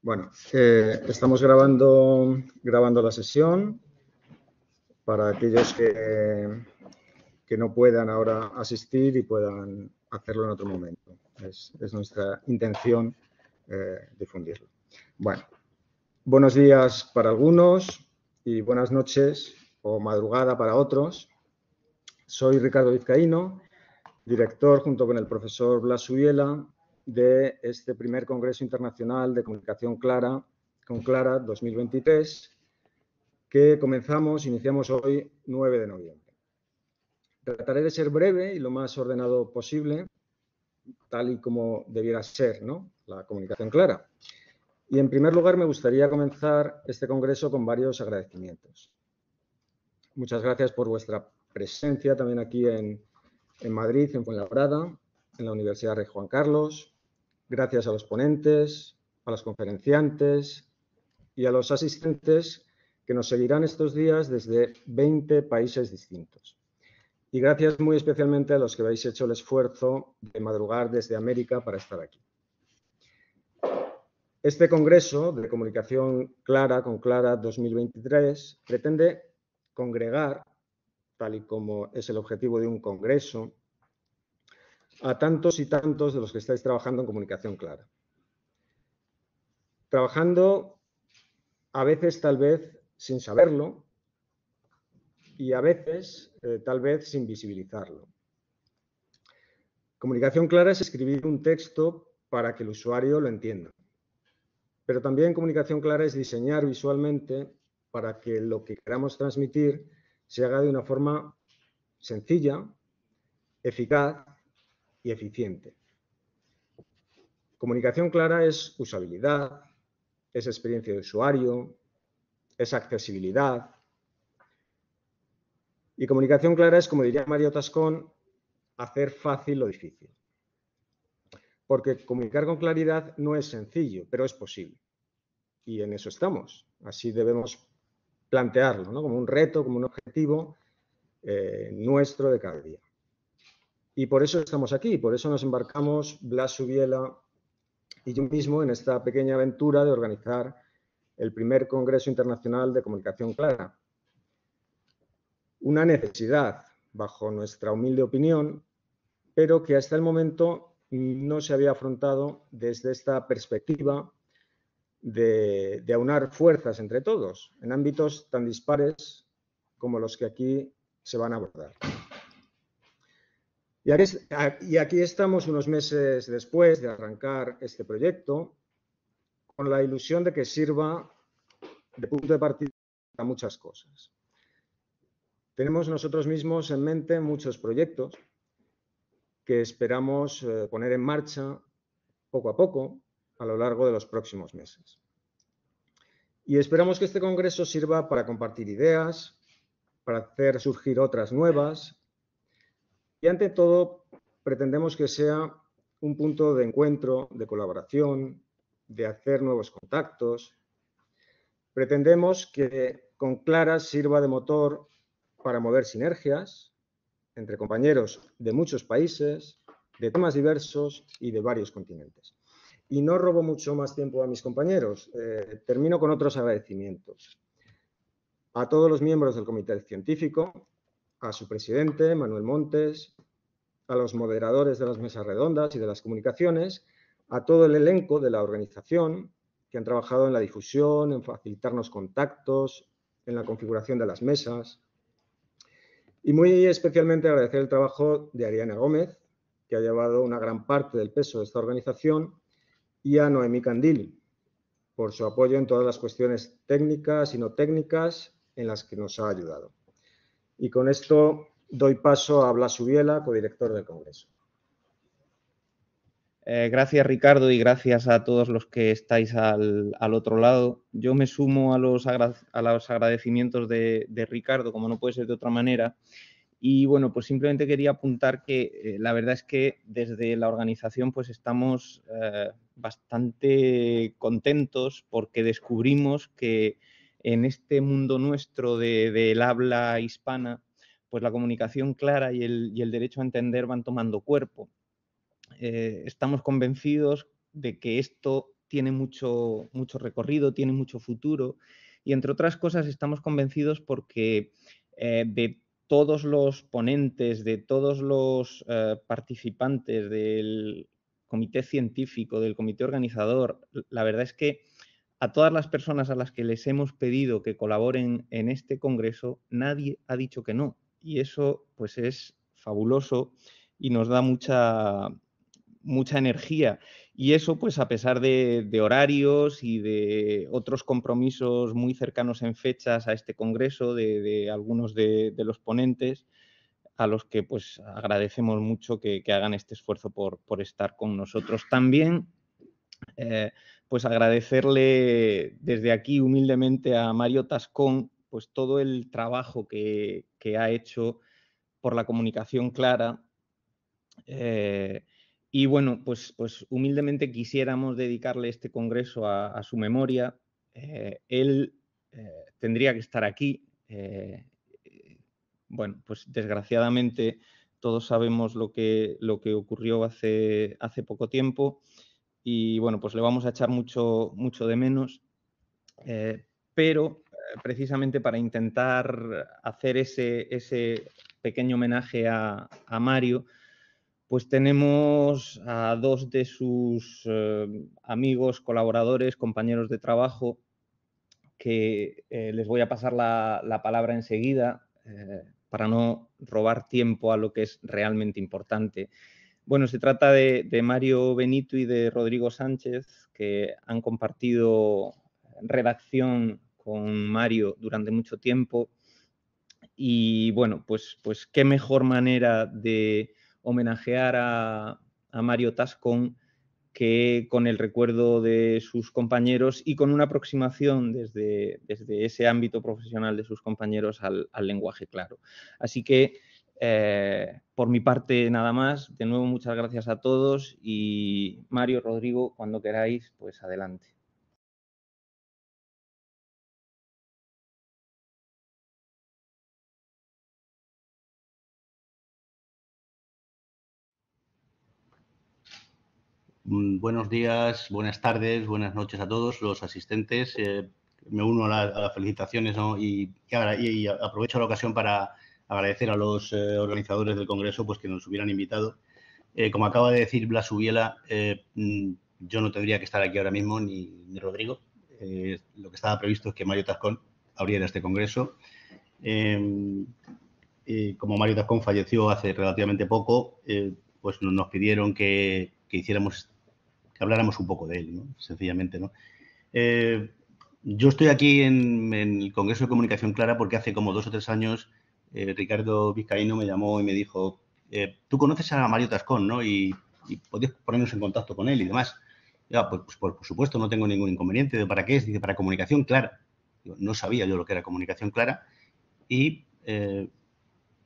Bueno, estamos grabando la sesión para aquellos que no puedan ahora asistir y puedan hacerlo en otro momento. Es nuestra intención difundirlo. Bueno, buenos días para algunos y buenas noches o madrugada para otros. Soy Ricardo Vizcaíno, director junto con el profesor Blas Ubiela de este primer Congreso Internacional de Comunicación Clara, con Clara 2023, que iniciamos hoy, 9 de noviembre. Trataré de ser breve y lo más ordenado posible, tal y como debiera ser, ¿no?, la comunicación clara. Y en primer lugar me gustaría comenzar este congreso con varios agradecimientos. Muchas gracias por vuestra presencia también aquí en Madrid, en Fuenlabrada, en la Universidad Rey Juan Carlos. Gracias a los ponentes, a los conferenciantes y a los asistentes que nos seguirán estos días desde 20 países distintos. Y gracias muy especialmente a los que habéis hecho el esfuerzo de madrugar desde América para estar aquí. Este Congreso de Comunicación Clara, con Clara 2023, pretende congregar, tal y como es el objetivo de un congreso, a tantos y tantos de los que estáis trabajando en comunicación clara. Trabajando a veces, tal vez, sin saberlo y a veces, tal vez, sin visibilizarlo. Comunicación clara es escribir un texto para que el usuario lo entienda. Pero también comunicación clara es diseñar visualmente para que lo que queramos transmitir se haga de una forma sencilla, eficaz y eficiente. Comunicación clara es usabilidad, es experiencia de usuario, es accesibilidad. Y comunicación clara es, como diría Mario Tascón, hacer fácil lo difícil. Porque comunicar con claridad no es sencillo, pero es posible. Y en eso estamos. Así debemos plantearlo, ¿no?, como un reto, como un objetivo nuestro de cada día. Y por eso estamos aquí, por eso nos embarcamos Blas Ubiela y yo mismo en esta pequeña aventura de organizar el primer Congreso Internacional de Comunicación Clara. Una necesidad, bajo nuestra humilde opinión, pero que hasta el momento no se había afrontado desde esta perspectiva de aunar fuerzas entre todos, en ámbitos tan dispares como los que aquí se van a abordar. Y aquí estamos unos meses después de arrancar este proyecto, con la ilusión de que sirva de punto de partida a muchas cosas. Tenemos nosotros mismos en mente muchos proyectos que esperamos poner en marcha poco a poco a lo largo de los próximos meses. Y esperamos que este congreso sirva para compartir ideas, para hacer surgir otras nuevas y, ante todo, pretendemos que sea un punto de encuentro, de colaboración, de hacer nuevos contactos. Pretendemos que con Clara sirva de motor para mover sinergias entre compañeros de muchos países, de temas diversos y de varios continentes. Y no robo mucho más tiempo a mis compañeros, termino con otros agradecimientos. A todos los miembros del comité científico, a su presidente, Manuel Montes, a los moderadores de las mesas redondas y de las comunicaciones, a todo el elenco de la organización que han trabajado en la difusión, en facilitarnos contactos, en la configuración de las mesas. Y muy especialmente agradecer el trabajo de Ariana Gómez, que ha llevado una gran parte del peso de esta organización, y a Noemí Candil, por su apoyo en todas las cuestiones técnicas y no técnicas en las que nos ha ayudado. Y con esto doy paso a Blas Ubiela, codirector del Congreso. Gracias, Ricardo, y gracias a todos los que estáis al otro lado. Yo me sumo a los agradecimientos de Ricardo, como no puede ser de otra manera, Y bueno, pues simplemente quería apuntar que la verdad es que desde la organización pues estamos bastante contentos porque descubrimos que en este mundo nuestro del habla hispana, pues la comunicación clara y el derecho a entender van tomando cuerpo. Estamos convencidos de que esto tiene mucho recorrido, tiene mucho futuro y, entre otras cosas, estamos convencidos porque de todos los ponentes, de todos los participantes del comité científico, del comité organizador, la verdad es que a todas las personas a las que les hemos pedido que colaboren en este congreso, nadie ha dicho que no. Y eso pues es fabuloso y nos da mucha energía. Y eso, pues a pesar de horarios y de otros compromisos muy cercanos en fechas a este congreso de algunos de los ponentes, a los que pues agradecemos mucho que hagan este esfuerzo por estar con nosotros. También pues agradecerle desde aquí humildemente a Mario Tascón pues todo el trabajo que ha hecho por la comunicación clara. Y bueno, pues humildemente quisiéramos dedicarle este congreso a su memoria. Él tendría que estar aquí. Bueno, pues desgraciadamente todos sabemos lo que ocurrió hace poco tiempo y bueno, pues le vamos a echar mucho de menos. Pero precisamente para intentar hacer ese pequeño homenaje a Mario, pues tenemos a dos de sus amigos, colaboradores, compañeros de trabajo, que les voy a pasar la palabra enseguida para no robar tiempo a lo que es realmente importante. Bueno, se trata de Mario Benito y de Rodrigo Sánchez, que han compartido redacción con Mario durante mucho tiempo. Y bueno, pues qué mejor manera de homenajear a Mario Tascón que con el recuerdo de sus compañeros y con una aproximación desde ese ámbito profesional de sus compañeros al lenguaje claro. Así que, por mi parte, nada más. De nuevo, muchas gracias a todos y Mario, Rodrigo, cuando queráis, pues adelante. Buenos días, buenas tardes, buenas noches a todos los asistentes. Me uno a las felicitaciones, ¿no? y aprovecho la ocasión para agradecer a los organizadores del Congreso pues, que nos hubieran invitado. Como acaba de decir Blas Ubiela, yo no tendría que estar aquí ahora mismo, ni Rodrigo. Lo que estaba previsto es que Mario Tascón abriera este Congreso. Como Mario Tascón falleció hace relativamente poco, pues nos pidieron que habláramos un poco de él, ¿no? Sencillamente, ¿no? Yo estoy aquí en el Congreso de Comunicación Clara porque hace como 2 o 3 años Ricardo Vizcaíno me llamó y me dijo, tú conoces a Mario Tascón, ¿no? Y podías ponernos en contacto con él y demás. Ya, pues por supuesto, no tengo ningún inconveniente. ¿Para qué es? Dice, para comunicación clara. No sabía yo lo que era comunicación clara y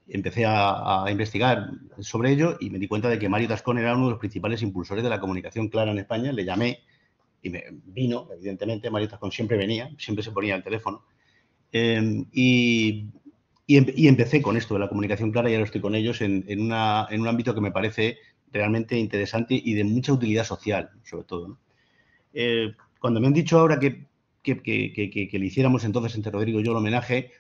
empecé a investigar sobre ello y me di cuenta de que Mario Tascón era uno de los principales impulsores de la comunicación clara en España. Le llamé y me vino, evidentemente. Mario Tascón siempre venía, siempre se ponía al teléfono. Y empecé con esto de la comunicación clara y ahora estoy con ellos en un ámbito que me parece realmente interesante y de mucha utilidad social, sobre todo, ¿no? Cuando me han dicho ahora que le hiciéramos entonces entre Rodrigo y yo el homenaje,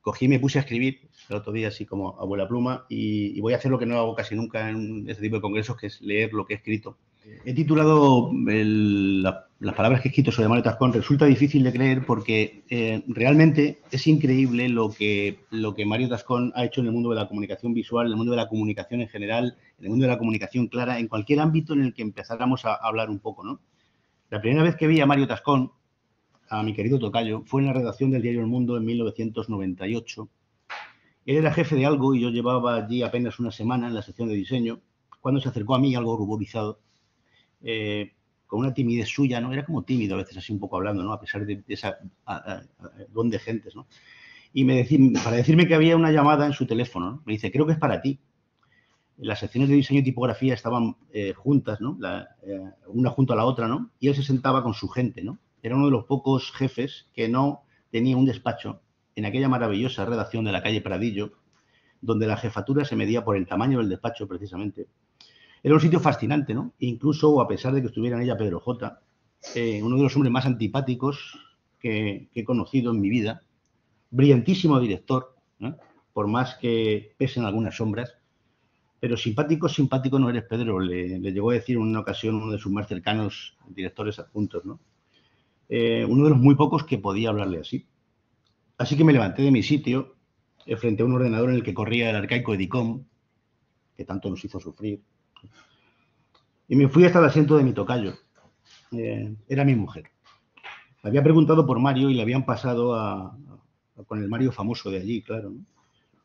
cogí y me puse a escribir el otro día así como abuela pluma y voy a hacer lo que no hago casi nunca en este tipo de congresos, que es leer lo que he escrito. He titulado las palabras que he escrito sobre Mario Tascón. Resulta difícil de creer porque realmente es increíble lo que Mario Tascón ha hecho en el mundo de la comunicación visual, en el mundo de la comunicación en general, en el mundo de la comunicación clara, en cualquier ámbito en el que empezáramos a hablar un poco, ¿no? La primera vez que vi a Mario Tascón, a mi querido tocayo, fue en la redacción del diario El Mundo en 1998. Él era jefe de algo y yo llevaba allí apenas una semana en la sección de diseño, cuando se acercó a mí algo ruborizado, con una timidez suya, ¿no? Era como tímido a veces, así un poco hablando, ¿no? A pesar de esa don de gentes, ¿no? y para decirme que había una llamada en su teléfono, ¿no? Me dice, creo que es para ti. Las secciones de diseño y tipografía estaban juntas, ¿no? Una junto a la otra, ¿no? Y él se sentaba con su gente, ¿no? Era uno de los pocos jefes que no tenía un despacho en aquella maravillosa redacción de la calle Pradillo, donde la jefatura se medía por el tamaño del despacho, precisamente. Era un sitio fascinante, ¿no? Incluso, a pesar de que estuviera en ella Pedro J., uno de los hombres más antipáticos que he conocido en mi vida, brillantísimo director, ¿eh? Por más que pesen algunas sombras, pero simpático no eres, Pedro, le llegó a decir en una ocasión uno de sus más cercanos directores adjuntos, ¿no? Uno de los muy pocos que podía hablarle así. Así que me levanté de mi sitio frente a un ordenador en el que corría el arcaico Edicom, que tanto nos hizo sufrir, y me fui hasta el asiento de mi tocayo. Era mi mujer. Había preguntado por Mario y le habían pasado con el Mario famoso de allí, claro, ¿no?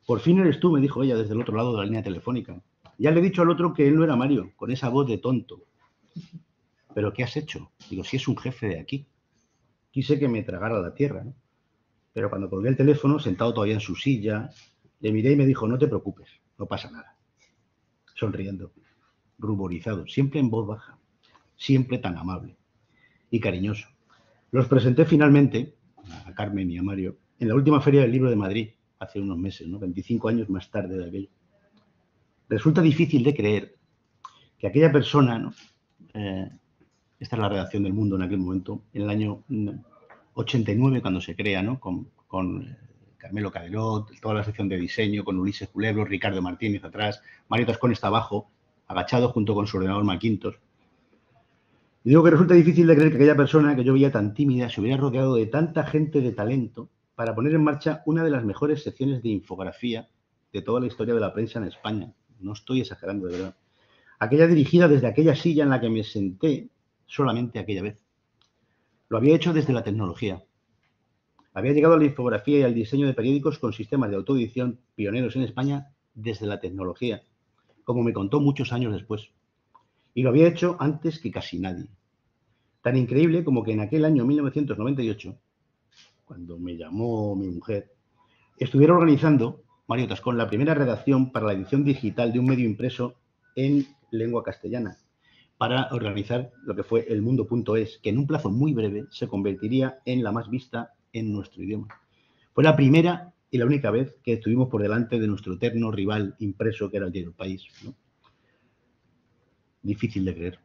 Por fin eres tú, me dijo ella desde el otro lado de la línea telefónica. Ya le he dicho al otro que él no era Mario, con esa voz de tonto. ¿Pero qué has hecho? Digo, si es un jefe de aquí. Quise que me tragara la tierra, ¿no? Pero cuando colgué el teléfono, sentado todavía en su silla, le miré y me dijo, no te preocupes, no pasa nada. Sonriendo, ruborizado, siempre en voz baja, siempre tan amable y cariñoso. Los presenté finalmente, a Carmen y a Mario, en la última Feria del Libro de Madrid, hace unos meses, ¿no? 25 años más tarde de aquello. Resulta difícil de creer que aquella persona, ¿no? Esta es la redacción del Mundo en aquel momento, en el año 89, cuando se crea, ¿no? Con Carmelo Cadelot, toda la sección de diseño, con Ulises Culebro, Ricardo Martínez atrás, Mario Tascón está abajo, agachado junto con su ordenador Macintosh. Y digo que resulta difícil de creer que aquella persona que yo veía tan tímida se hubiera rodeado de tanta gente de talento para poner en marcha una de las mejores secciones de infografía de toda la historia de la prensa en España. No estoy exagerando, de verdad. Aquella dirigida desde aquella silla en la que me senté solamente aquella vez. Lo había hecho desde la tecnología. Había llegado a la infografía y al diseño de periódicos con sistemas de autoedición pioneros en España desde la tecnología, como me contó muchos años después. Y lo había hecho antes que casi nadie. Tan increíble como que en aquel año 1998, cuando me llamó mi mujer, estuviera organizando, Mario Tascón, la primera redacción para la edición digital de un medio impreso en lengua castellana, para organizar lo que fue el Mundo.es, que en un plazo muy breve se convertiría en la más vista en nuestro idioma. Fue la primera y la única vez que estuvimos por delante de nuestro eterno rival impreso, que era el diario El País, ¿no? Difícil de creer.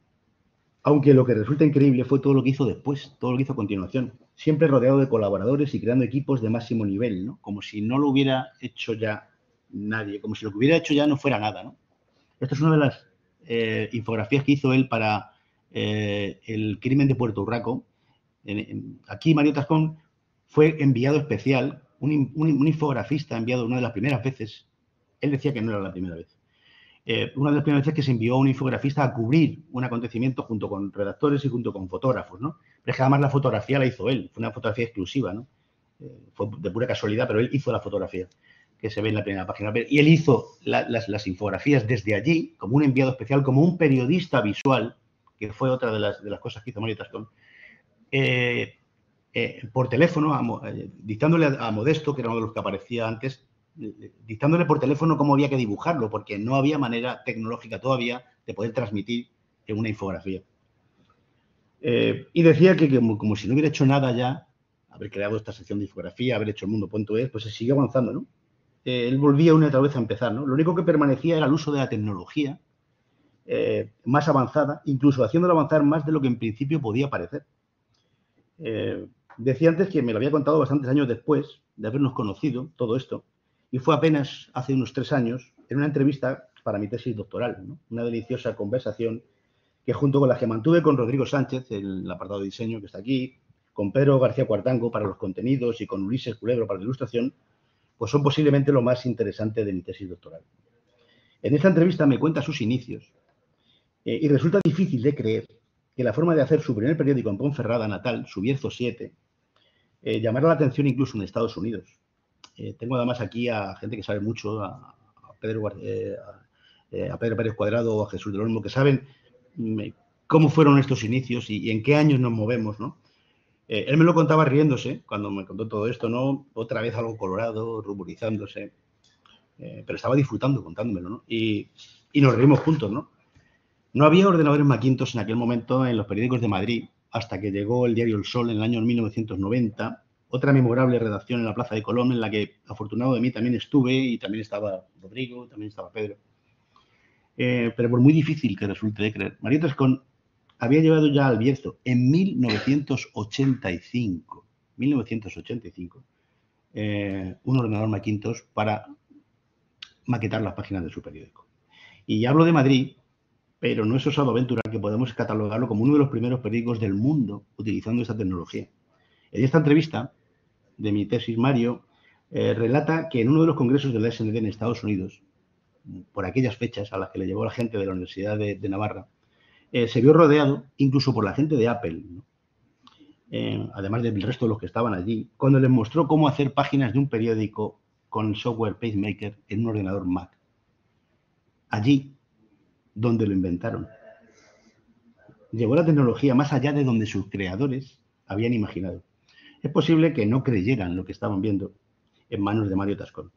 Aunque lo que resulta increíble fue todo lo que hizo después, todo lo que hizo a continuación, siempre rodeado de colaboradores y creando equipos de máximo nivel, ¿no? Como si no lo hubiera hecho ya nadie, como si lo que hubiera hecho ya no fuera nada, ¿no? Esta es una de las infografías que hizo él para el crimen de Puerto Urraco. Aquí Mario Tascón fue enviado especial, un infografista enviado una de las primeras veces. Él decía que no era la primera vez. Una de las primeras veces que se envió a un infografista a cubrir un acontecimiento junto con redactores y junto con fotógrafos, ¿no? Pero es que además la fotografía la hizo él, fue una fotografía exclusiva, ¿no? Fue de pura casualidad, pero él hizo la fotografía que se ve en la primera página. Y él hizo las infografías desde allí, como un enviado especial, como un periodista visual, que fue otra de las cosas que hizo Mario Tascón, por teléfono, dictándole a Modesto, que era uno de los que aparecía antes, dictándole por teléfono cómo había que dibujarlo, porque no había manera tecnológica todavía de poder transmitir en una infografía. Y decía que como si no hubiera hecho nada ya, haber creado esta sección de infografía, haber hecho el Mundo.es, pues se sigue avanzando, ¿no? Él volvía una y otra vez a empezar, ¿no? Lo único que permanecía era el uso de la tecnología más avanzada, incluso haciéndolo avanzar más de lo que en principio podía parecer. Decía antes que me lo había contado bastantes años después de habernos conocido, todo esto, y fue apenas hace unos 3 años, en una entrevista para mi tesis doctoral, ¿no? Una deliciosa conversación que junto con la que mantuve con Rodrigo Sánchez, el apartado de diseño que está aquí, con Pedro García Cuartango para los contenidos y con Ulises Culebro para la ilustración, pues son posiblemente lo más interesante de mi tesis doctoral. En esta entrevista me cuenta sus inicios y resulta difícil de creer que la forma de hacer su primer periódico en Ponferrada natal, su Bierzo 7, llamara la atención incluso en Estados Unidos. Tengo además aquí a gente que sabe mucho, a Pedro Pérez Cuadrado o a Jesús del Olmo, que saben cómo fueron estos inicios y en qué años nos movemos, ¿no? Él me lo contaba riéndose cuando me contó todo esto, ¿no? Otra vez algo colorado, ruborizándose, pero estaba disfrutando contándomelo, ¿no? Y nos reímos juntos, ¿no? No había ordenadores Macintosh en aquel momento en los periódicos de Madrid, hasta que llegó el diario El Sol en el año 1990, otra memorable redacción en la Plaza de Colón, en la que, afortunado de mí, también estuve, y también estaba Rodrigo, también estaba Pedro. Pero por muy difícil que resulte de creer, Mario Tascón había llevado ya al Bierzo en 1985 un ordenador Macintosh para maquetar las páginas de su periódico. Y hablo de Madrid, pero no es osado aventurar que podemos catalogarlo como uno de los primeros periódicos del mundo utilizando esta tecnología. En esta entrevista de mi tesis, Mario relata que en uno de los congresos de la SND en Estados Unidos, por aquellas fechas a las que le llevó la gente de la Universidad de Navarra, se vio rodeado incluso por la gente de Apple, ¿no? Además del resto de los que estaban allí, cuando les mostró cómo hacer páginas de un periódico con el software PageMaker en un ordenador Mac. Allí, donde lo inventaron. Llevó la tecnología más allá de donde sus creadores habían imaginado. Es posible que no creyeran lo que estaban viendo en manos de Mario Tascón.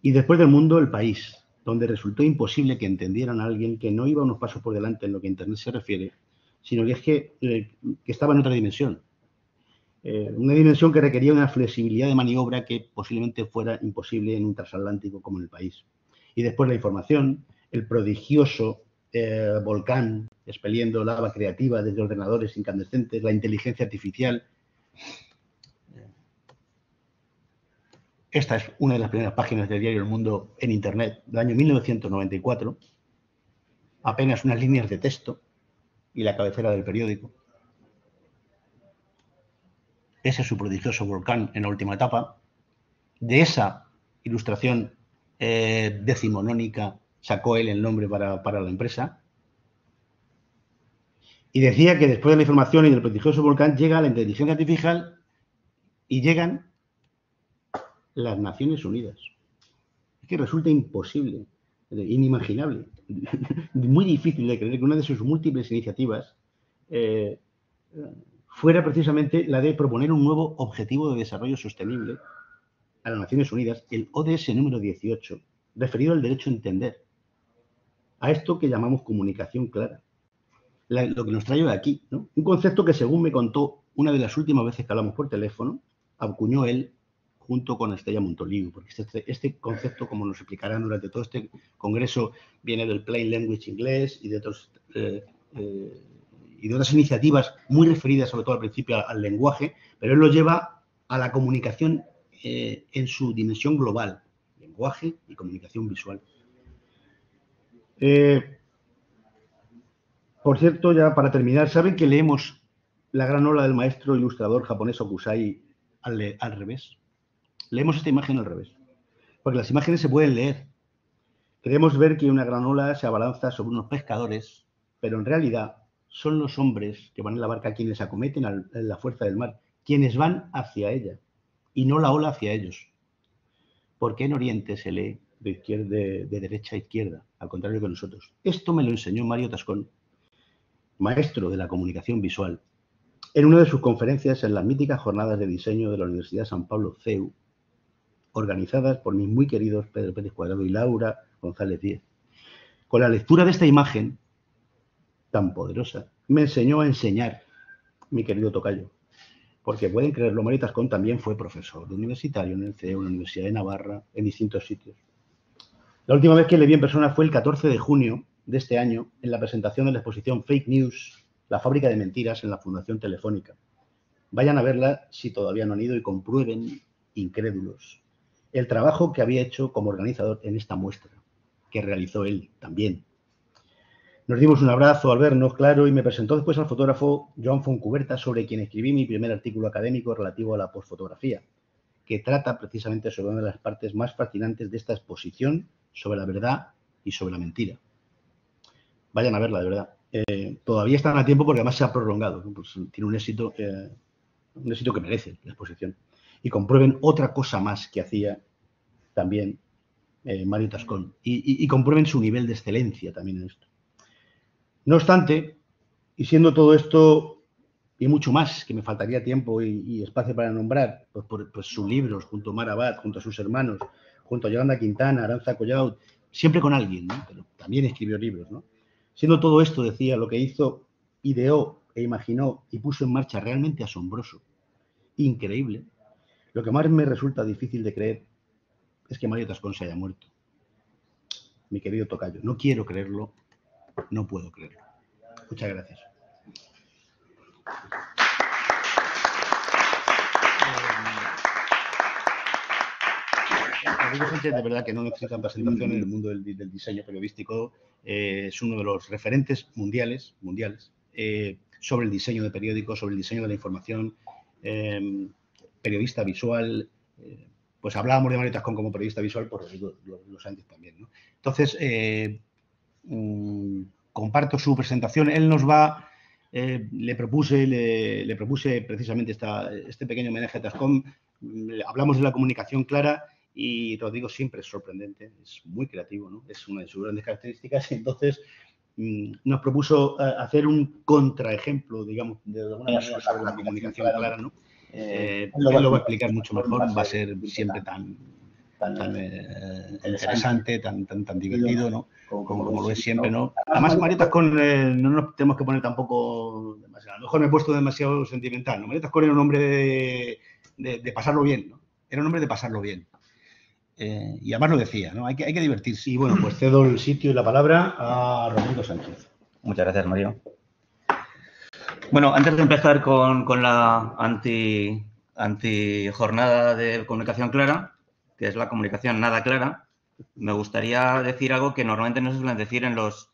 Y después del mundo, el país, donde resultó imposible que entendieran a alguien que no iba unos pasos por delante en lo que a Internet se refiere, sino que es que estaba en otra dimensión. Una dimensión que requería una flexibilidad de maniobra que posiblemente fuera imposible en un transatlántico como en el país. Y después la información, el prodigioso volcán expeliendo lava creativa desde ordenadores incandescentes, la inteligencia artificial. Esta es una de las primeras páginas del diario El Mundo en Internet del año 1994. Apenas unas líneas de texto y la cabecera del periódico. Ese es su prodigioso volcán en la última etapa. De esa ilustración decimonónica sacó él el nombre para la empresa. Y decía que después de la información y del prodigioso volcán llega la inteligencia artificial y llegan las Naciones Unidas. Es que resulta imposible, inimaginable, muy difícil de creer que una de sus múltiples iniciativas fuera precisamente la de proponer un nuevo objetivo de desarrollo sostenible a las Naciones Unidas, el ODS número 18, referido al derecho a entender, a esto que llamamos comunicación clara. Lo que nos trae aquí, ¿no? Un concepto que, según me contó una de las últimas veces que hablamos por teléfono, acuñó él junto con Estella Montoliu, porque este concepto, como nos explicarán durante todo este congreso, viene del plain language inglés y de otros y de otras iniciativas muy referidas, sobre todo al principio, al lenguaje, pero él lo lleva a la comunicación en su dimensión global, lenguaje y comunicación visual. Por cierto, ya para terminar, ¿saben que leemos la gran obra del maestro ilustrador japonés Hokusai al revés? Leemos esta imagen al revés, porque las imágenes se pueden leer. Queremos ver que una granola se abalanza sobre unos pescadores, pero en realidad son los hombres que van en la barca quienes acometen la fuerza del mar, quienes van hacia ella, y no la ola hacia ellos. Porque en Oriente se lee de derecha a izquierda, al contrario que nosotros. Esto me lo enseñó Mario Tascón, maestro de la comunicación visual, en una de sus conferencias en las míticas jornadas de diseño de la Universidad de San Pablo CEU, organizadas por mis muy queridos Pedro Pérez Cuadrado y Laura González Díez. Con la lectura de esta imagen tan poderosa, me enseñó a enseñar mi querido tocayo. Porque pueden creerlo, Mario Tascón también fue profesor universitario en el CEU, en la Universidad de Navarra, en distintos sitios. La última vez que le vi en persona fue el 14 de junio de este año, en la presentación de la exposición Fake News, la fábrica de mentiras, en la Fundación Telefónica. Vayan a verla si todavía no han ido y comprueben, incrédulos, el trabajo que había hecho como organizador en esta muestra, que realizó él también. Nos dimos un abrazo al vernos, claro, y me presentó después al fotógrafo Joan Fontcuberta, sobre quien escribí mi primer artículo académico relativo a la postfotografía, que trata precisamente sobre una de las partes más fascinantes de esta exposición sobre la verdad y sobre la mentira. Vayan a verla, de verdad. Todavía están a tiempo porque además se ha prolongado, ¿no? Pues tiene un éxito que merece la exposición. Y comprueben otra cosa más que hacía también Mario Tascón. Y comprueben su nivel de excelencia también en esto. No obstante, y siendo todo esto y mucho más, que me faltaría tiempo y espacio para nombrar, pues sus libros, junto a Mar Abad, junto a sus hermanos, junto a Yolanda Quintana, Aranza Collao, siempre con alguien, ¿no? Pero también escribió libros, ¿no? Siendo todo esto, decía, lo que hizo, ideó e imaginó y puso en marcha realmente asombroso, increíble, lo que más me resulta difícil de creer es que Mario Tascón se haya muerto. Mi querido tocayo, no quiero creerlo, no puedo creerlo. Muchas gracias. Rodrigo Sánchez, de verdad que no necesita presentación en el mundo del diseño periodístico. Es uno de los referentes mundiales sobre el diseño de periódicos, sobre el diseño de la información, periodista visual. Pues hablábamos de Mario Tascón como periodista visual por Rodrigo Sánchez también, ¿no? Entonces, comparto su presentación. Él nos va... le propuse precisamente este pequeño homenaje a Tascón. Hablamos de la comunicación clara y Rodrigo siempre es sorprendente, es muy creativo, ¿no? Es una de sus grandes características. Entonces, nos propuso hacer un contraejemplo, digamos, de alguna manera sobre la comunicación clara, ¿no? Él lo va a explicar mucho mejor, va a ser siempre tan interesante, tan divertido, ¿no? Como lo es siempre, ¿no? Además, Mario Tascón, no nos tenemos que poner tampoco demasiado. A lo mejor me he puesto demasiado sentimental, ¿no? Mario Tascón era un hombre de pasarlo bien, ¿no? Era un hombre de pasarlo bien. Y además lo decía, ¿no? Hay que divertirse. Y bueno, pues cedo el sitio y la palabra a Rodrigo Sánchez. Muchas gracias, Mario. Bueno, antes de empezar con la anti-jornada de comunicación clara, que es la comunicación nada clara, me gustaría decir algo que normalmente no se suelen decir en los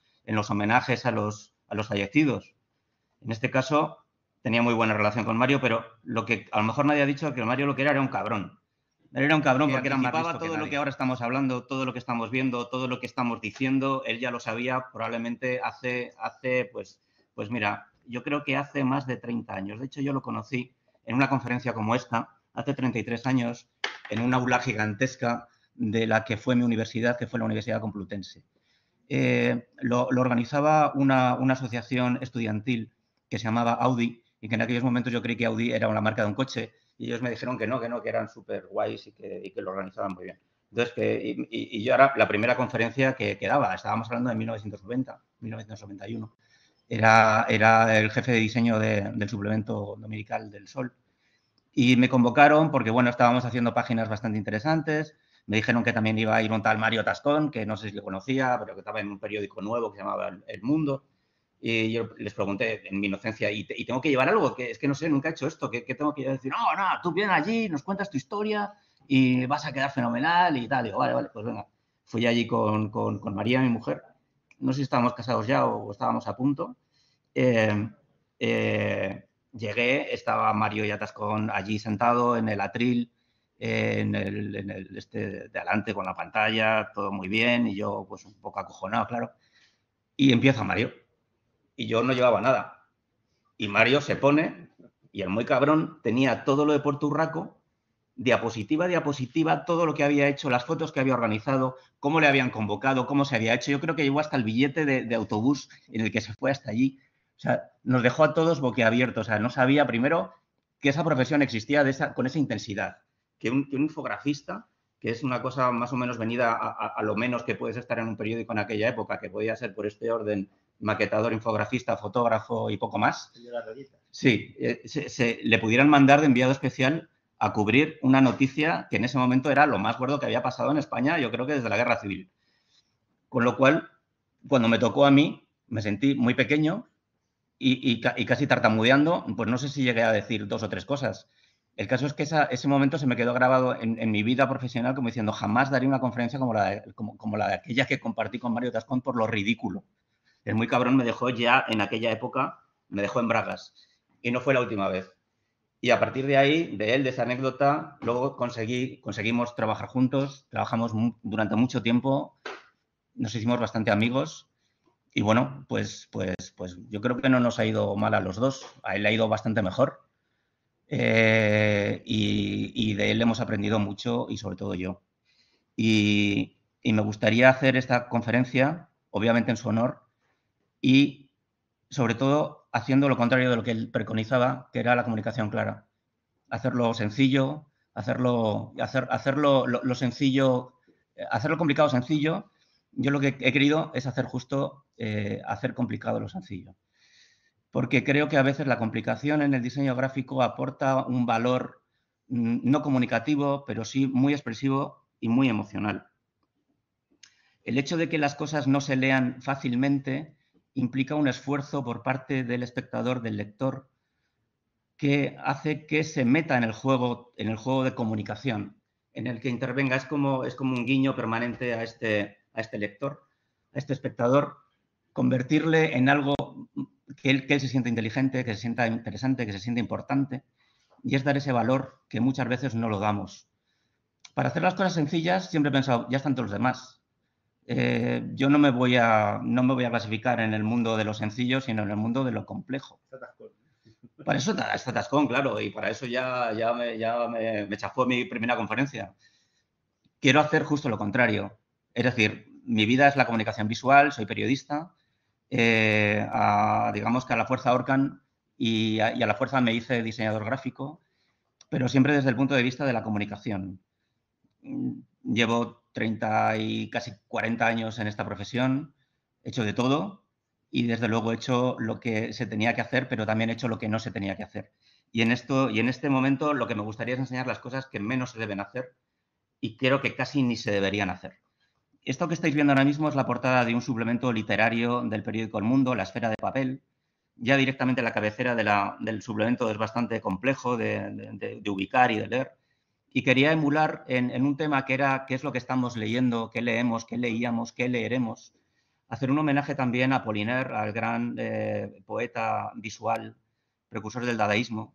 homenajes a los fallecidos. En este caso, tenía muy buena relación con Mario, pero lo que a lo mejor nadie ha dicho es que Mario lo que era un cabrón. Él era un cabrón porque anticipaba todo lo que ahora estamos hablando, todo lo que estamos viendo, todo lo que estamos diciendo. Él ya lo sabía probablemente hace pues mira, yo creo que hace más de 30 años. De hecho, yo lo conocí en una conferencia como esta, hace 33 años, en un aula gigantesca de la que fue mi universidad, que fue la Universidad Complutense. Lo organizaba una asociación estudiantil que se llamaba Audi y que en aquellos momentos yo creí que Audi era una marca de un coche y ellos me dijeron que no, que eran súper guays y que lo organizaban muy bien. Entonces, y yo era la primera conferencia que daba, estábamos hablando de 1990, 1991. Era el jefe de diseño del suplemento dominical del Sol. Y me convocaron porque, bueno, estábamos haciendo páginas bastante interesantes. Me dijeron que también iba a ir un tal Mario Tascón, que no sé si le conocía, pero que estaba en un periódico nuevo que se llamaba El Mundo. Y yo les pregunté en mi inocencia, ¿y tengo que llevar algo? Que es que no sé, nunca he hecho esto. ¿Qué tengo que decir? No, tú vienes allí, nos cuentas tu historia y vas a quedar fenomenal y tal. Y digo, vale, pues venga. Fui allí con María, mi mujer. No sé si estábamos casados ya o estábamos a punto. Llegué, estaba Mario y Tascón allí sentado en el atril, en el de adelante con la pantalla, todo muy bien, y yo pues un poco acojonado, claro. Y empieza Mario. Y yo no llevaba nada. Y Mario se pone, y el muy cabrón tenía todo lo de Puerto Urraco, diapositiva a diapositiva, todo lo que había hecho, las fotos que había organizado, cómo le habían convocado, cómo se había hecho. Yo creo que llevó hasta el billete de autobús en el que se fue hasta allí. O sea, nos dejó a todos boquiabiertos. O sea, no sabía primero que esa profesión existía con esa intensidad. Que un infografista, que es una cosa más o menos venida a lo menos que puedes estar en un periódico en aquella época, que podía ser por este orden maquetador, infografista, fotógrafo y poco más. Sí, le pudieran mandar de enviado especial a cubrir una noticia que en ese momento era lo más gordo que había pasado en España, yo creo que desde la Guerra Civil. Con lo cual, cuando me tocó a mí, me sentí muy pequeño y casi tartamudeando, pues no sé si llegué a decir 2 o 3 cosas. El caso es que ese momento se me quedó grabado en mi vida profesional como diciendo, jamás daré una conferencia como la de aquella que compartí con Mario Tascón por lo ridículo. El muy cabrón me dejó ya en aquella época, me dejó en bragas. Y no fue la última vez. Y a partir de ahí, de esa anécdota, luego conseguimos trabajar juntos, trabajamos durante mucho tiempo, nos hicimos bastante amigos y bueno, pues yo creo que no nos ha ido mal a los dos, a él le ha ido bastante mejor y de él hemos aprendido mucho y sobre todo yo. Y me gustaría hacer esta conferencia, obviamente en su honor y sobre todo haciendo lo contrario de lo que él preconizaba, que era la comunicación clara. Hacerlo sencillo, hacerlo sencillo, hacerlo complicado sencillo. Yo lo que he querido es hacer justo, hacer complicado lo sencillo. Porque creo que a veces la complicación en el diseño gráfico aporta un valor no comunicativo, pero sí muy expresivo y muy emocional. El hecho de que las cosas no se lean fácilmente implica un esfuerzo por parte del espectador, del lector, que hace que se meta en el juego de comunicación, en el que intervenga. Es como un guiño permanente a este lector, a este espectador, convertirle en algo que él se sienta inteligente, que se sienta interesante, que se sienta importante, y es dar ese valor que muchas veces no lo damos. Para hacer las cosas sencillas siempre he pensado, ya están todos los demás. Yo no me voy a clasificar en el mundo de lo sencillo, sino en el mundo de lo complejo. Para eso está Tascón, claro, y para eso ya me chafó mi primera conferencia. Quiero hacer justo lo contrario. Es decir, mi vida es la comunicación visual, soy periodista, digamos que a la fuerza ahorcan y a la fuerza me hice diseñador gráfico, pero siempre desde el punto de vista de la comunicación. Llevo 30 y casi 40 años en esta profesión, he hecho de todo y desde luego he hecho lo que se tenía que hacer, pero también he hecho lo que no se tenía que hacer. Y en este momento lo que me gustaría es enseñar las cosas que menos se deben hacer y creo que casi ni se deberían hacer. Esto que estáis viendo ahora mismo es la portada de un suplemento literario del periódico El Mundo, La Esfera de Papel. Ya directamente la cabecera del suplemento es bastante complejo de ubicar y de leer. Y quería emular en un tema que era qué es lo que estamos leyendo, qué leemos, qué leíamos, qué leeremos. Hacer un homenaje también a Apollinaire, al gran poeta visual, precursor del dadaísmo,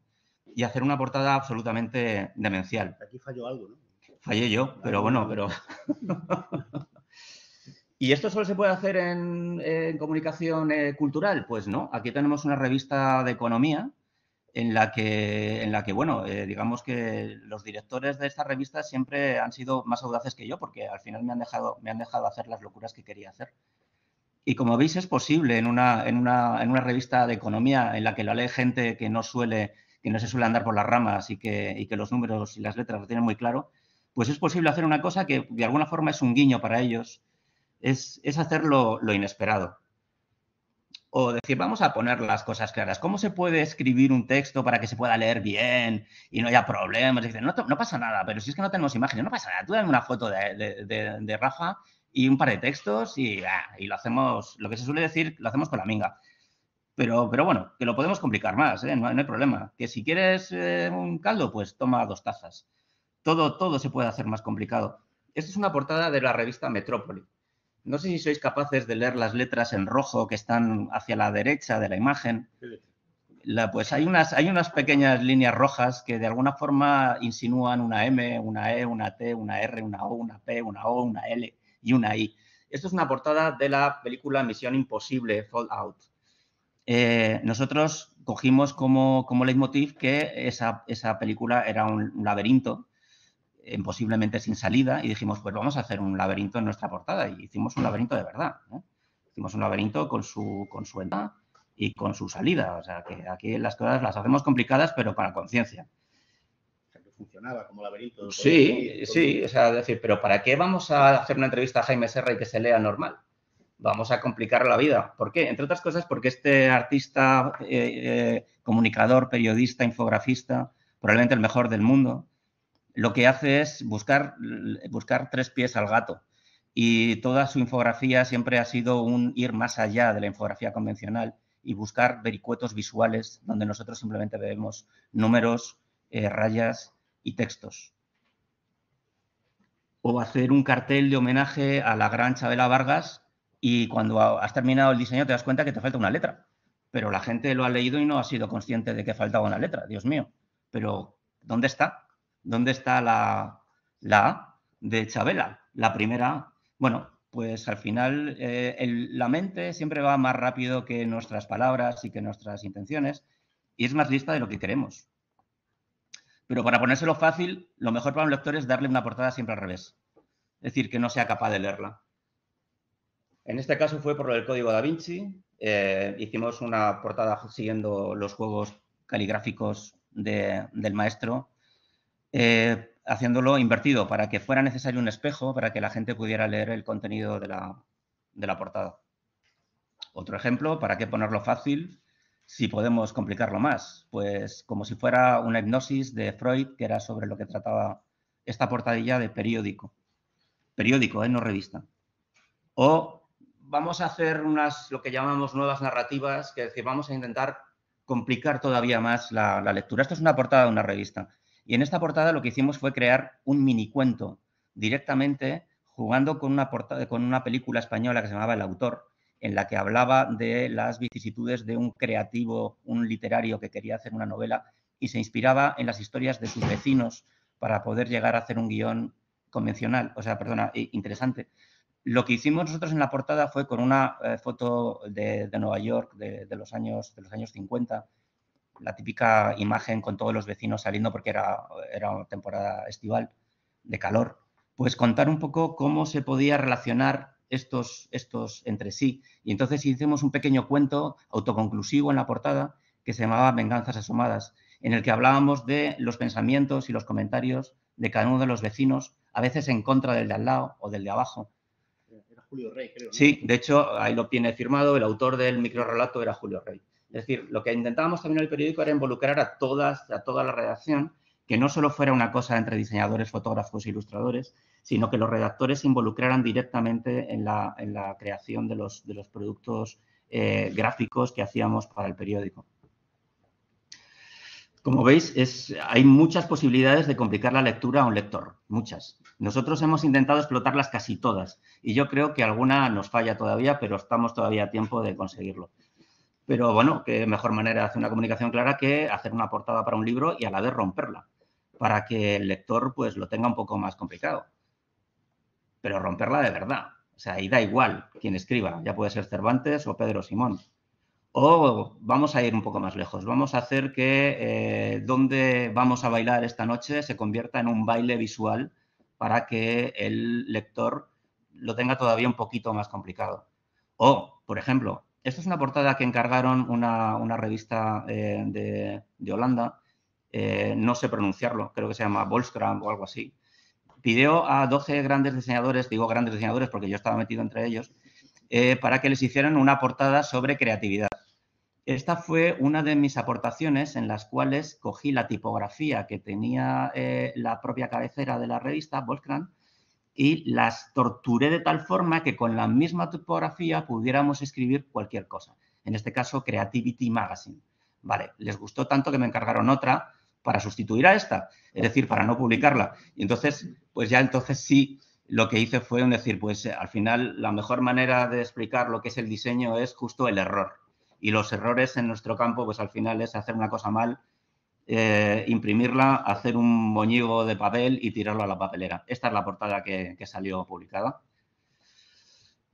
y hacer una portada absolutamente demencial. Aquí falló algo, ¿no? Fallé yo, pero bueno, pero... ¿Y esto solo se puede hacer en comunicación cultural? Pues no. Aquí tenemos una revista de economía en la que bueno, digamos que los directores de esta revista siempre han sido más audaces que yo porque al final me han dejado hacer las locuras que quería hacer. Y como veis, es posible en una revista de economía en la que la lee gente que no se suele andar por las ramas y que los números y las letras lo tienen muy claro, pues es posible hacer una cosa que de alguna forma es un guiño para ellos, es hacer lo inesperado. O decir, vamos a poner las cosas claras. ¿Cómo se puede escribir un texto para que se pueda leer bien y no haya problemas? Dicen, no pasa nada, pero si es que no tenemos imágenes, no pasa nada. Tú dame una foto de Rafa y un par de textos y lo hacemos, lo que se suele decir, lo hacemos con la minga. Pero bueno, que lo podemos complicar más, no hay problema. Que si quieres un caldo, pues toma 2 tazas. Todo se puede hacer más complicado. Esta es una portada de la revista Metrópoli. No sé si sois capaces de leer las letras en rojo que están hacia la derecha de la imagen. Pues hay unas pequeñas líneas rojas que de alguna forma insinúan una M, una E, una T, una R, una O, una P, una O, una L y una I. Esto es una portada de la película Misión Imposible, Fallout. Nosotros cogimos como leitmotiv que esa película era un laberinto posiblemente sin salida y dijimos, pues vamos a hacer un laberinto en nuestra portada y hicimos un laberinto de verdad, ¿no? Hicimos un laberinto con su entrada y con su salida, o sea que aquí las cosas las hacemos complicadas pero para conciencia. O sea que funcionaba como laberinto. Sí, o sea, decir, pero ¿para qué vamos a hacer una entrevista a Jaime Serra y que se lea normal? Vamos a complicar la vida. ¿Por qué? Entre otras cosas porque este artista, comunicador, periodista, infografista, probablemente el mejor del mundo, lo que hace es buscar 3 pies al gato. Y toda su infografía siempre ha sido un ir más allá de la infografía convencional y buscar vericuetos visuales donde nosotros simplemente vemos números, rayas y textos. O hacer un cartel de homenaje a la gran Chabela Vargas y cuando has terminado el diseño te das cuenta que te falta una letra. Pero la gente lo ha leído y no ha sido consciente de que faltaba una letra. Dios mío. Pero, ¿dónde está? ¿Dónde está la A de Chabela? La primera A. Bueno, pues al final la mente siempre va más rápido que nuestras palabras y que nuestras intenciones y es más lista de lo que queremos. Pero para ponérselo fácil, lo mejor para un lector es darle una portada siempre al revés. Es decir, que no sea capaz de leerla. En este caso fue por lo del código Da Vinci, hicimos una portada siguiendo los juegos caligráficos del maestro, haciéndolo invertido para que fuera necesario un espejo para que la gente pudiera leer el contenido de la portada. Otro ejemplo, ¿para qué ponerlo fácil si podemos complicarlo más? Pues como si fuera una hipnosis de Freud, que era sobre lo que trataba esta portadilla de periódico. Periódico, no revista. O vamos a hacer lo que llamamos nuevas narrativas, que es decir, vamos a intentar complicar todavía más la lectura. Esto es una portada de una revista. Y en esta portada lo que hicimos fue crear un minicuento directamente jugando con una película española que se llamaba El Autor, en la que hablaba de las vicisitudes de un creativo, un literario que quería hacer una novela y se inspiraba en las historias de sus vecinos para poder llegar a hacer un guión convencional, interesante. Lo que hicimos nosotros en la portada fue con una foto de Nueva York de los años 50, la típica imagen con todos los vecinos saliendo porque era una temporada estival de calor, pues contar un poco cómo se podía relacionar estos entre sí. Y entonces hicimos un pequeño cuento autoconclusivo en la portada que se llamaba Venganzas asomadas, en el que hablábamos de los pensamientos y los comentarios de cada uno de los vecinos, a veces en contra del de al lado o del de abajo. Era Julio Rey, creo, ¿no? Sí, de hecho, ahí lo tiene firmado, el autor del microrrelato era Julio Rey. Es decir, lo que intentábamos también en el periódico era involucrar a toda la redacción, que no solo fuera una cosa entre diseñadores, fotógrafos e ilustradores, sino que los redactores se involucraran directamente en la creación de los productos gráficos que hacíamos para el periódico. Como veis, hay muchas posibilidades de complicar la lectura a un lector, muchas. Nosotros hemos intentado explotarlas casi todas y yo creo que alguna nos falla todavía, pero estamos todavía a tiempo de conseguirlo. Pero bueno, qué mejor manera de hacer una comunicación clara que hacer una portada para un libro y a la vez romperla, para que el lector pues lo tenga un poco más complicado. Pero romperla de verdad. O sea, y da igual quién escriba, ya puede ser Cervantes o Pedro Simón. O vamos a ir un poco más lejos, vamos a hacer que donde vamos a bailar esta noche se convierta en un baile visual para que el lector lo tenga todavía un poquito más complicado. O, por ejemplo, esta es una portada que encargaron una revista de Holanda, no sé pronunciarlo, creo que se llama Volkskrant o algo así. Pidió a 12 grandes diseñadores, digo grandes diseñadores porque yo estaba metido entre ellos, para que les hicieran una portada sobre creatividad. Esta fue una de mis aportaciones en las cuales cogí la tipografía que tenía la propia cabecera de la revista, Volkskrant, y las torturé de tal forma que con la misma tipografía pudiéramos escribir cualquier cosa. En este caso, Creativity Magazine. Vale, les gustó tanto que me encargaron otra para sustituir a esta, es decir, para no publicarla. Y entonces, pues ya entonces sí, lo que hice fue decir, pues al final la mejor manera de explicar lo que es el diseño es justo el error. Y los errores en nuestro campo, pues al final es hacer una cosa mal, imprimirla, hacer un moñigo de papel y tirarlo a la papelera. Esta es la portada que salió publicada.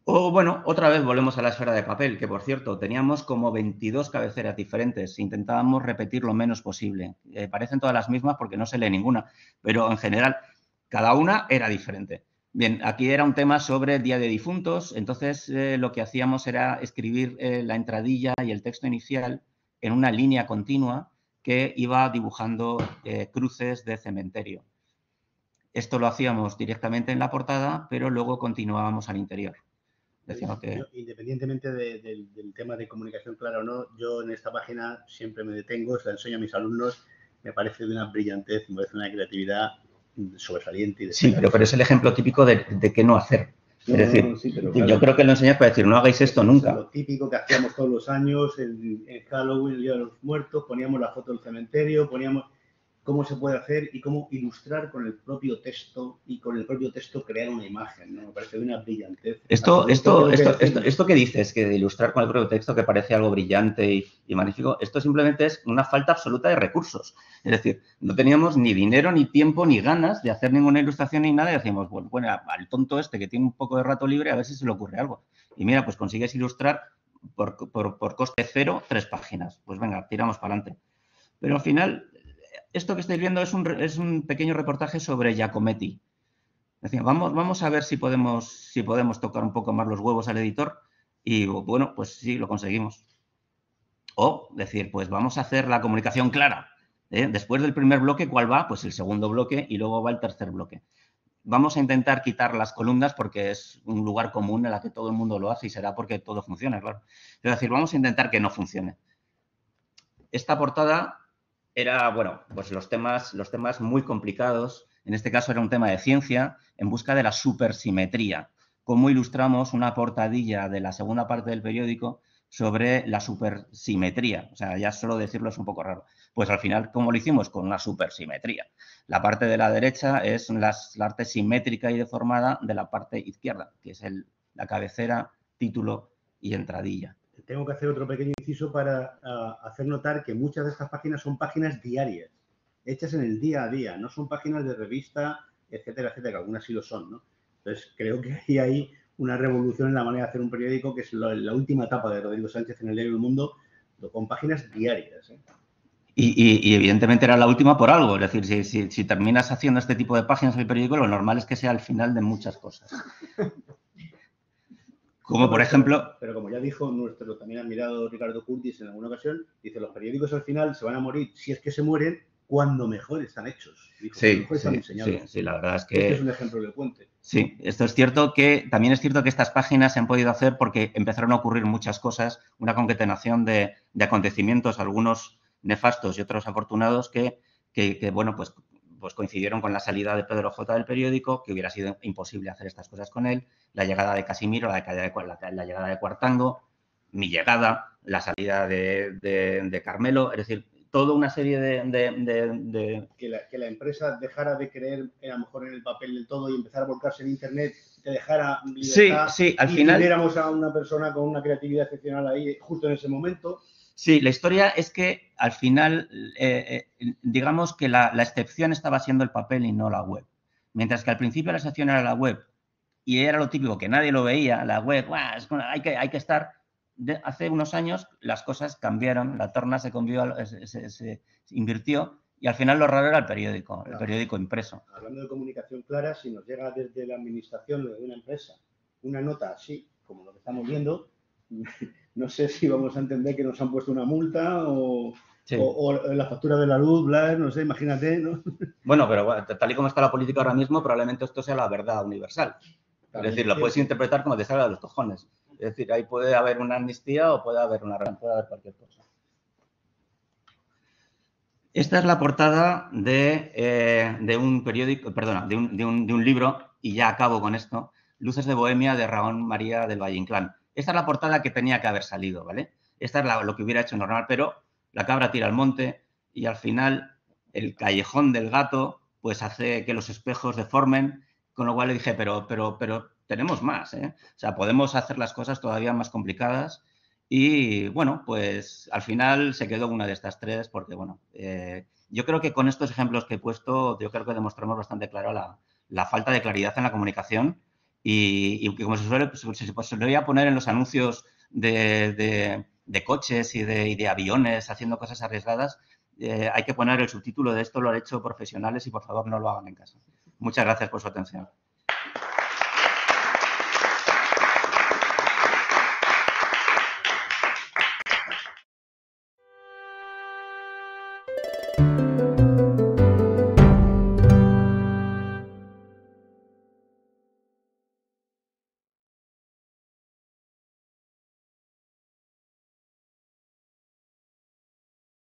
O bueno, otra vez volvemos a la esfera de papel, que por cierto, teníamos como 22 cabeceras diferentes. Intentábamos repetir lo menos posible. Parecen todas las mismas porque no se lee ninguna, pero en general cada una era diferente. Bien, aquí era un tema sobre el Día de Difuntos, entonces lo que hacíamos era escribir la entradilla y el texto inicial en una línea continua que iba dibujando cruces de cementerio. Esto lo hacíamos directamente en la portada, pero luego continuábamos al interior. Yo, independientemente del tema de comunicación clara o no, yo en esta página siempre me detengo, se la enseño a mis alumnos, me parece de una brillantez, me parece una creatividad sobresaliente. Sí, pero es el ejemplo típico de qué no hacer. Es decir, sí, pero claro, yo creo que lo enseñas para decir, no hagáis esto nunca. Lo típico que hacíamos todos los años, en Halloween, el Día de los Muertos, poníamos la foto del cementerio, poníamos cómo se puede hacer y cómo ilustrar con el propio texto y con el propio texto crear una imagen, ¿no? Me parece de una brillantez. Esto que dices, que de ilustrar con el propio texto que parece algo brillante y magnífico, esto simplemente es una falta absoluta de recursos. Es decir, no teníamos ni dinero, ni tiempo, ni ganas de hacer ninguna ilustración ni nada y decíamos, bueno, al tonto este que tiene un poco de rato libre a ver si se le ocurre algo. Y mira, pues consigues ilustrar por coste cero 3 páginas. Pues venga, tiramos para adelante. Pero al final, esto que estáis viendo es un pequeño reportaje sobre Giacometti. Decía, vamos a ver si podemos tocar un poco más los huevos al editor. Y bueno, pues sí, lo conseguimos. O decir, pues vamos a hacer la comunicación clara. Después del primer bloque, ¿cuál va? Pues el segundo bloque y luego va el tercer bloque. Vamos a intentar quitar las columnas porque es un lugar común en la que todo el mundo lo hace y será porque todo funciona, claro. Es decir, vamos a intentar que no funcione. Esta portada era, bueno, pues los temas muy complicados. En este caso era un tema de ciencia en busca de la supersimetría. Cómo ilustramos una portadilla de la segunda parte del periódico sobre la supersimetría. O sea, ya solo decirlo es un poco raro. Pues al final, ¿cómo lo hicimos? Con una supersimetría. La parte de la derecha es la parte simétrica y deformada de la parte izquierda, que es la cabecera, título y entradilla. Tengo que hacer otro pequeño inciso para hacer notar que muchas de estas páginas son páginas diarias, hechas en el día a día, no son páginas de revista, etcétera, etcétera, que algunas sí lo son, ¿no? Entonces, creo que hay una revolución en la manera de hacer un periódico, que es la última etapa de Rodrigo Sánchez en el diario El Mundo, con páginas diarias, ¿eh? Y evidentemente era la última por algo. Es decir, si terminas haciendo este tipo de páginas en el periódico, lo normal es que sea el final de muchas cosas. Como por ejemplo... Pero como ya dijo nuestro también admirado Ricardo Curtis en alguna ocasión, dice, los periódicos al final se van a morir, si es que se mueren, cuando mejor están hechos. Dijo, sí, la verdad es que... Este es un ejemplo elocuente. Sí, esto es cierto que... También es cierto que estas páginas se han podido hacer porque empezaron a ocurrir muchas cosas, una concatenación de acontecimientos, algunos nefastos y otros afortunados que bueno, pues coincidieron con la salida de Pedro J. del periódico, que hubiera sido imposible hacer estas cosas con él, la llegada de Casimiro, la llegada de Cuartango, mi llegada, la salida de Carmelo, es decir, toda una serie de... Que la empresa dejara de creer a lo mejor en el papel del todo y empezara a volcarse en Internet, te dejara libertad, sí, al y final tuviéramos a una persona con una creatividad excepcional ahí justo en ese momento. Sí, la historia es que al final, digamos que la excepción estaba siendo el papel y no la web. Mientras que al principio la excepción era la web y era lo típico, que nadie lo veía, la web, hay que estar... Hace unos años las cosas cambiaron, la torna se invirtió y al final lo raro era el periódico, el periódico impreso. Hablando de comunicación clara, si nos llega desde la administración de una empresa una nota así, como lo que estamos viendo, no sé si vamos a entender que nos han puesto una multa o la factura de la luz, Blas, no sé, imagínate, ¿no? Bueno, pero tal y como está la política ahora mismo, probablemente esto sea la verdad universal. Es decir, lo puedes interpretar como te salga de los cojones. Es decir, ahí puede haber una amnistía o puede haber cualquier cosa. Esta es la portada de un periódico, perdona, de un libro, y ya acabo con esto, Luces de Bohemia, de Ramón María del Valle Inclán. Esta es la portada que tenía que haber salido, ¿vale? Esta es lo que hubiera hecho normal, pero la cabra tira al monte y al final el callejón del gato pues hace que los espejos deformen, con lo cual le dije, pero tenemos más, ¿eh? O sea, podemos hacer las cosas todavía más complicadas y, bueno, pues al final se quedó una de estas tres porque, bueno, yo creo que con estos ejemplos que he puesto, yo creo que demostramos bastante claro la falta de claridad en la comunicación y como se suele poner en los anuncios de coches y de aviones haciendo cosas arriesgadas, hay que poner el subtítulo de esto lo han hecho profesionales y por favor no lo hagan en casa. Muchas gracias por su atención.